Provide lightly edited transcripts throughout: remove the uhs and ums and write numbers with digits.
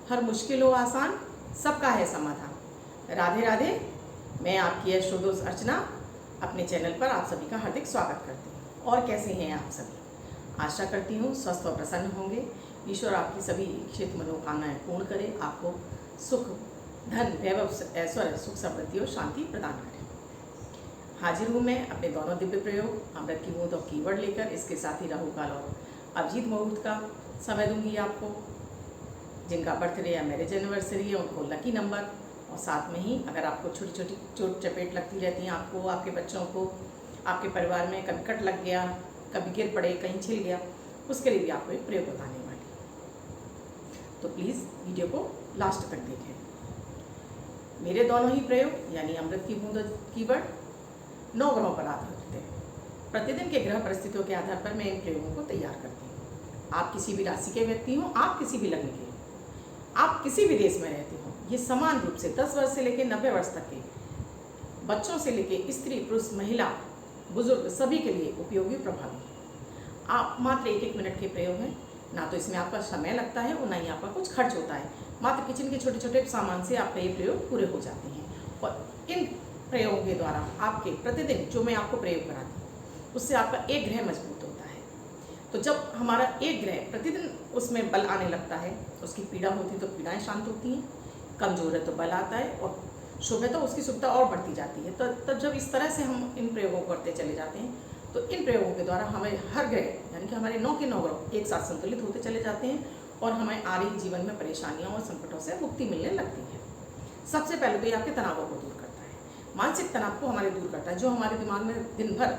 हर मुश्किल हो आसान, सबका है समाधान। राधे राधे। मैं आपकी यशोदोष अर्चना अपने चैनल पर आप सभी का हार्दिक स्वागत करती हूँ। और कैसे हैं आप सभी? आशा करती हूँ स्वस्थ और प्रसन्न होंगे। ईश्वर आपकी सभी इच्छित मनोकामनाएं पूर्ण करे, आपको सुख, धन, वैभव, ऐश्वर्य, सुख, समृद्धि और शांति प्रदान करे। हाजिर हूँ मैं अपने दोनों दिव्य प्रयोग अमृत की बूंद और कीवर्ड लेकर। इसके साथ ही राहु काल और अभिजीत मुहूर्त का समय दूंगी आपको। जिनका बर्थडे या मैरिज एनिवर्सरी है उनको लकी नंबर, और साथ में ही अगर आपको छोटी छोटी चोट चपेट लगती रहती हैं, आपको, आपके बच्चों को, आपके परिवार में कभी कट लग गया, कभी गिर पड़े, कहीं छिल गया, उसके लिए भी आपको एक प्रयोग बताने वाली। तो प्लीज़ वीडियो को लास्ट तक देखें। मेरे दोनों ही प्रयोग यानी अमृत की बूंद कीवर्ड 9 ग्रहों पर आधारित है। प्रतिदिन के ग्रह परिस्थितियों के आधार पर मैं इन प्रयोगों को तैयार करती हूँ। आप किसी भी राशि के व्यक्ति हों, आप किसी भी लग्न के, आप किसी भी देश में रहते हो, ये समान रूप से 10 वर्ष से लेकर 90 वर्ष तक के बच्चों से लेकर स्त्री, पुरुष, महिला, बुजुर्ग सभी के लिए उपयोगी, प्रभावी। आप मात्र 1-1 मिनट के प्रयोग हैं, ना तो इसमें आपका समय लगता है और ना ही आपका कुछ खर्च होता है। मात्र किचन के छोटे छोटे सामान से आपका ये प्रयोग पूरे हो जाते हैं। और इन प्रयोगों के द्वारा आपके प्रतिदिन जो मैं आपको प्रयोग कराती हूँ उससे आपका एक ग्रह मजबूत होता है। तो जब हमारा एक ग्रह प्रतिदिन उसमें बल आने लगता है, उसकी पीड़ा होती है तो पीड़ाएं शांत होती हैं, कमजोर है तो बल आता है, और शुभ है तो उसकी शुभता और बढ़ती जाती है। तो तब जब इस तरह से हम इन प्रयोगों को करते चले जाते हैं तो इन प्रयोगों के द्वारा हमें हर ग्रह यानी कि हमारे 9 के 9 ग्रह एक साथ संतुलित होते चले जाते हैं और हमें आ रही जीवन में परेशानियों और संकटों से मुक्ति मिलने लगती है। सबसे पहले तो ये आपके तनावों को दूर करता है, मानसिक तनाव को हमारे दूर करता है। जो हमारे दिमाग में दिन भर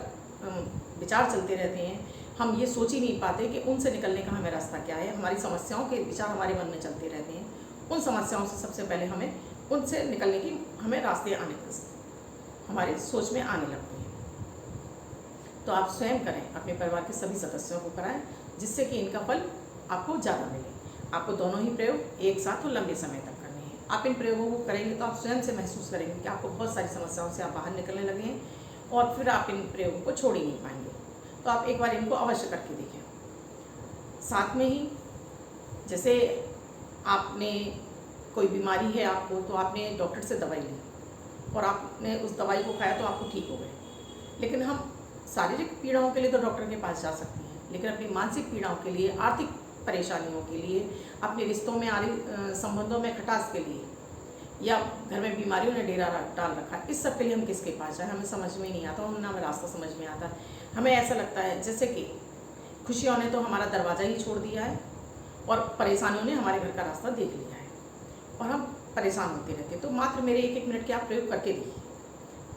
विचार चलते रहते हैं, हम ये सोच ही नहीं पाते कि उनसे निकलने का हमें रास्ता क्या है। हमारी समस्याओं के विचार हमारे मन में चलते रहते हैं, उन समस्याओं से सबसे पहले हमें उनसे निकलने की हमें रास्ते हमारे सोच में आने लगते हैं। तो आप स्वयं करें, अपने परिवार के सभी सदस्यों को कराएं, जिससे कि इनका फल आपको ज़्यादा मिले। आपको दोनों ही प्रयोग एक साथ और लंबे समय तक करने हैं। आप इन प्रयोगों को करेंगे तो आप स्वयं से महसूस करेंगे कि आपको बहुत सारी समस्याओं से आप बाहर निकलने लगे हैं और फिर आप इन प्रयोगों को छोड़ ही नहीं पाएंगे। तो आप एक बार इनको अवश्य करके देखें। साथ में ही जैसे आपने कोई बीमारी है आपको, तो आपने डॉक्टर से दवाई ली और आपने उस दवाई को खाया तो आपको ठीक हो गए। लेकिन हम शारीरिक पीड़ाओं के लिए तो डॉक्टर के पास जा सकते हैं, लेकिन अपनी मानसिक पीड़ाओं के लिए, आर्थिक परेशानियों के लिए, अपने रिश्तों में आ रही संबंधों में खटास के लिए, या घर में बीमारियों ने डेरा डाल रखा है, इस सब के लिए हम किसके पास जाए? हमें समझ में ही नहीं आता, ना हमें रास्ता समझ में आता। हमें ऐसा लगता है जैसे कि खुशियों ने तो हमारा दरवाज़ा ही छोड़ दिया है और परेशानियों ने हमारे घर का रास्ता देख लिया है और हम परेशान होते रहते हैं। तो मात्र मेरे 1-1 मिनट के आप प्रयोग करके देखिए,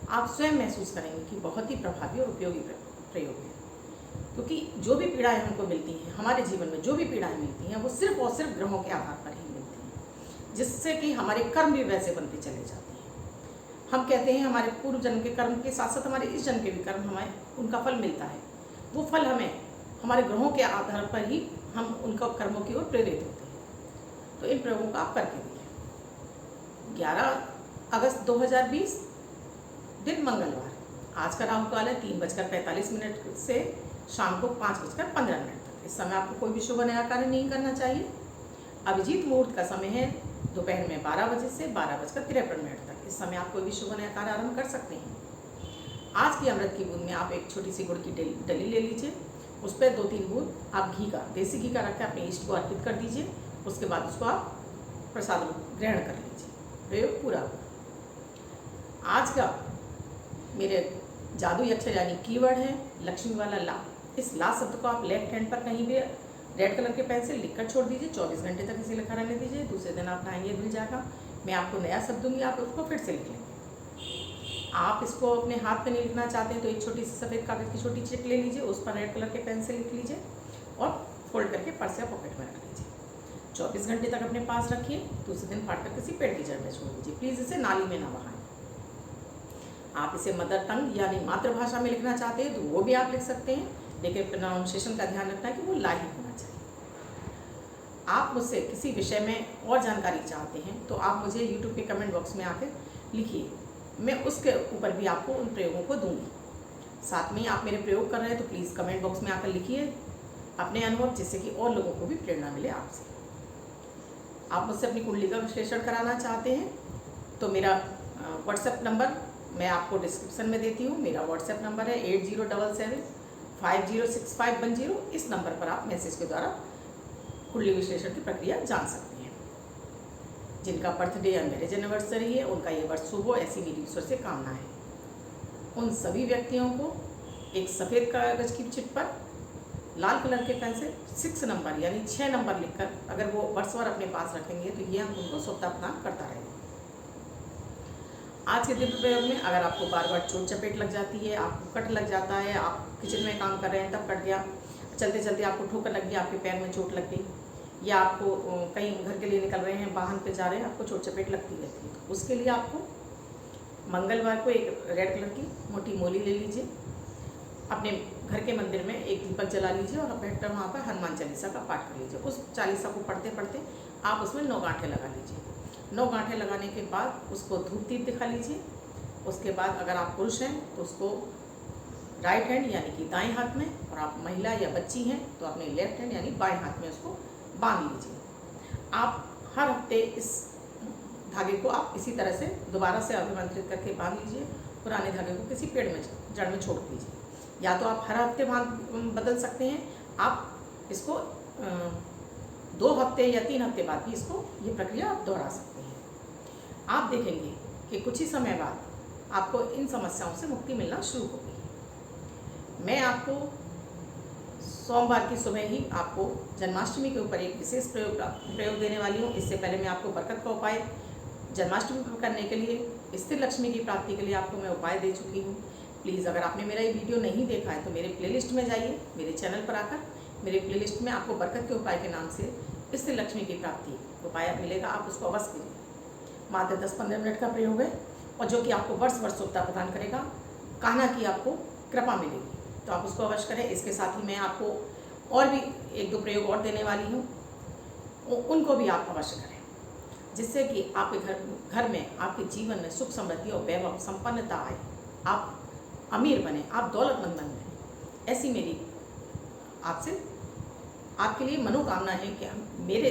आप स्वयं महसूस करेंगे कि बहुत ही प्रभावी और उपयोगी प्रयोग है। क्योंकि जो भी पीड़ाएं हमको मिलती हैं, हमारे जीवन में जो भी पीड़ाएं मिलती हैं, वो सिर्फ और सिर्फ ग्रहों के आधार पर ही मिलती हैं, जिससे कि हमारे कर्म भी वैसे बनते चले जाते हैं। हम कहते हैं हमारे पूर्व जन्म के कर्म के साथ साथ हमारे इस जन्म के भी कर्म, हमें उनका फल मिलता है। वो फल हमें हमारे ग्रहों के आधार पर ही हम उनका कर्मों की ओर प्रेरित होते हैं। तो इन प्रयोगों का आप करके देखिए। 11 अगस्त 2020 दिन मंगलवार। आज का राहु काल है 3:45 से शाम को 5:15 तक। इस समय आपको कोई भी शुभ नया कार्य नहीं करना चाहिए। अभिजीत मुहूर्त का समय है दोपहर में 12 बजे से 12:53 तक। इस समय आप कोई भी शुभ नया कार्य आरंभ कर सकते हैं। आज की अमृत की बूंद में आप एक छोटी सी गुड़ की डली ले लीजिए, उस पर 2-3 बूंद आप घी का, देसी घी का रखकर अपने इष्ट को अर्पित कर दीजिए। उसके बाद उसको आप प्रसाद ग्रहण कर लीजिए। प्रयोग पूरा। आज का मेरे जादुई अक्षर यानी कीवर्ड है लक्ष्मी वाला ला। इस ला शब्द को आप लेफ्ट हैंड पर कहीं भी रेड कलर के पेन से लिखकर छोड़ दीजिए। 24 घंटे तक इसे लिखा रहने दीजिए। दूसरे दिन आप नहाएंगे धुल जाएगा। मैं आपको नया शब्द दूंगी, आप उसको फिर से लिख लेंगे। आप इसको अपने हाथ में नहीं लिखना चाहते हैं तो एक छोटी सी सफ़ेद कागज़ की छोटी चिट ले लीजिए, उस पर रेड कलर के पेन से लिख लीजिए और फोल्ड करके पर्स या पॉकेट में रख लीजिए। 24 घंटे तक अपने पास रखिए। दूसरे दिन फाड़ कर किसी पेड़ की जड़ में छोड़ दीजिए। प्लीज़ इसे नाली में ना बहाएं। आप इसे मदर टंग यानी मातृभाषा में लिखना चाहते हैं तो वो भी आप लिख सकते हैं, लेकिन प्रोनाउंसिएशन का ध्यान रखना है कि वो ला ही होना चाहिए। आप मुझसे किसी विषय में और जानकारी चाहते हैं तो आप मुझे यूट्यूब के कमेंट बॉक्स में आकर लिखिए, मैं उसके ऊपर भी आपको उन प्रयोगों को दूंगी। साथ में ही आप मेरे प्रयोग कर रहे हैं तो प्लीज़ कमेंट बॉक्स में आकर लिखिए अपने अनुभव, जिससे कि और लोगों को भी प्रेरणा मिले आपसे। आप मुझसे अपनी कुंडली का विश्लेषण कराना चाहते हैं तो मेरा व्हाट्सएप नंबर मैं आपको डिस्क्रिप्शन में देती हूँ। मेरा व्हाट्सएप नंबर है 8077506510। इस नंबर पर आप मैसेज के द्वारा कुंडली विश्लेषण की प्रक्रिया जान सकते हैं। जिनका बर्थडे या मैरिज एनिवर्सरी है उनका ये वर्ष शुभ हो, ऐसी मेरी ईश्वर से कामना है। उन सभी व्यक्तियों को एक सफ़ेद कागज की चिट पर लाल कलर के पेन से 6 नंबर यानी 6 नंबर लिखकर अगर वो वर्ष भर अपने पास रखेंगे तो ये हम उनको शुभता प्रदान करता रहेगा। आज के दिव्य प्रयोग में अगर आपको बार बार चोट चपेट लग जाती है, आपको कट लग जाता है, आप किचन में काम कर रहे हैं तब कट गया, चलते चलते आपको ठोकर लग गई, आपके पैर में चोट लग गई, या आपको कहीं घर के लिए निकल रहे हैं, वाहन पे जा रहे हैं, आपको चोट चपेट लगती रहती है, तो उसके लिए आपको मंगलवार को एक रेड कलर की मोटी मोली ले लीजिए, अपने घर के मंदिर में एक दीपक जला लीजिए और बैठकर वहाँ पर हनुमान चालीसा का पाठ कर लीजिए। उस चालीसा को पढ़ते पढ़ते आप उसमें 9 गांठें लगा लीजिए। 9 गांठें लगाने के बाद उसको धूप दीप दिखा लीजिए। उसके बाद अगर आप पुरुष हैं तो उसको राइट हैंड यानी कि दाएं हाथ में, और आप महिला या बच्ची हैं तो अपने लेफ्ट हैंड यानी बाएं हाथ में उसको बांध लीजिए। आप हर हफ्ते इस धागे को आप इसी तरह से दोबारा से अभिमंत्रित करके बांध लीजिए। पुराने धागे को किसी पेड़ में जड़ में छोड़ दीजिए। या तो आप हर हफ्ते बदल सकते हैं, आप इसको 2 हफ्ते या 3 हफ्ते बाद भी इसको ये प्रक्रिया आप दोहरा सकते हैं। आप देखेंगे कि कुछ ही समय बाद आपको इन समस्याओं से मुक्ति मिलना शुरू होगी। मैं आपको सोमवार की सुबह ही आपको जन्माष्टमी के ऊपर एक विशेष प्रयोग देने वाली हूँ। इससे पहले मैं आपको बरकत का उपाय जन्माष्टमी पर करने के लिए, स्थिर लक्ष्मी की प्राप्ति के लिए आपको मैं उपाय दे चुकी हूँ। प्लीज़ अगर आपने मेरा ये वीडियो नहीं देखा है तो मेरे प्लेलिस्ट में जाइए, मेरे चैनल पर आकर मेरे प्लेलिस्ट में आपको बरकत के उपाय के नाम से स्थिर लक्ष्मी की प्राप्ति उपाय मिलेगा। आप उसको अवश्य कीजिए। मात्र 10-15 मिनट का प्रयोग है और जो कि आपको वर्ष वर्ष शुभता प्रदान करेगा, कान्हा की आपको कृपा मिलेगी, तो आप उसको अवश्य करें। इसके साथ ही मैं आपको और भी 1-2 प्रयोग और देने वाली हूँ, उनको भी आप अवश्य करें, जिससे कि आपके घर में, आपके जीवन में सुख समृद्धि और वैभव संपन्नता आए, आप अमीर बने, आप दौलतमंद बने। ऐसी मेरी आपसे आपके लिए मनोकामना है कि मेरे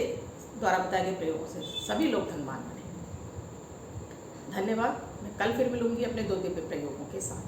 द्वारा बताए गए प्रयोगों से सभी लोग धनवान बने। धन्यवाद। मैं कल फिर मिलूंगी अपने 2 दिव्य प्रयोगों के साथ।